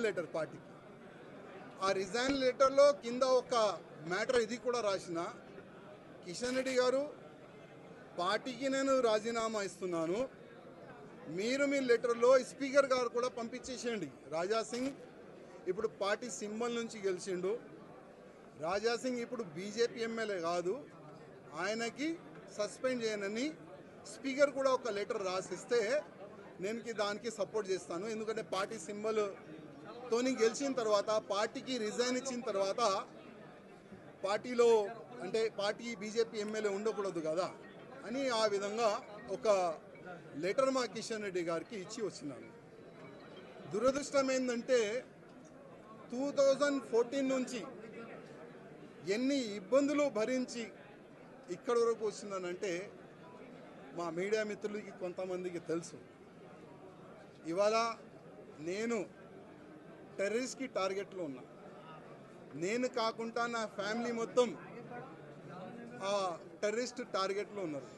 Letter పార్టీకి. ఆ resign లెటర్లో కింద ఒక మ్యాటర్ ఇది కూడా రాసిన, కిషన్ రెడ్డి గారు పార్టీకి నేను రాజీనామా ఇస్తున్నాను, మీరు మీ లెటర్లో స్పీకర్ గారు కూడా పంపించేసేయండి. రాజాసింగ్ ఇప్పుడు పార్టీ సింబల్ నుంచి గెలిచిండు. రాజాసింగ్ ఇప్పుడు బీజేపీ ఎమ్మెల్యే కాదు, ఆయనకి సస్పెండ్ చేయనని స్పీకర్ కూడా ఒక లెటర్ రాసిస్తే నేను దానికి సపోర్ట్ చేస్తాను. ఎందుకంటే పార్టీ సింబల్తోని గెలిచిన తర్వాత పార్టీకి రిజైన్ ఇచ్చిన తర్వాత పార్టీలో అంటే పార్టీ బీజేపీ ఎమ్మెల్యే ఉండకూడదు కదా అని ఆ విధంగా ఒక లెటర్ మా కిషన్ రెడ్డి గారికి ఇచ్చి వచ్చినాను. దురదృష్టం ఏంటంటే 2014 నుంచి ఎన్ని ఇబ్బందులు భరించి ఇక్కడి వరకు వచ్చిందనంటే మా మీడియా మిత్రులకి కొంతమందికి తెలుసు. ఇవాళ నేను టెర్రరిస్ట్కి టార్గెట్లో ఉన్నా. నేను కాకుండా నా ఫ్యామిలీ మొత్తం ఆ టెర్రరిస్ట్ టార్గెట్లో ఉన్నారు.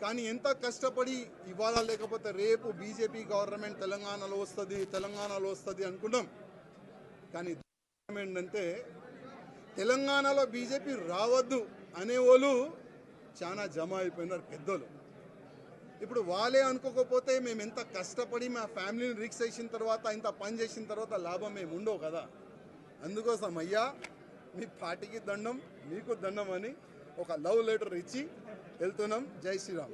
కానీ ఎంత కష్టపడి ఇవాళ లేకపోతే రేపు బీజేపీ గవర్నమెంట్ తెలంగాణలో వస్తుంది అనుకున్నాం. కానీ ఏంటంటే తెలంగాణలో బీజేపీ రావద్దు అనేవాళ్ళు చాలా జమ అయిపోయినారు పెద్దలు. ఇప్పుడు వాళ్ళే అనుకోకపోతే మేము ఎంత కష్టపడి మా ఫ్యామిలీని రిక్స్ చేసిన తర్వాత ఇంత పని చేసిన తర్వాత లాభం మేము ఉండవు కదా. అందుకోసం అయ్యా మీ పార్టీకి దండం, మీకు దండం అని ఒక లవ్ లెటర్ ఇచ్చి వెళ్తున్నాం. జై శ్రీరామ్.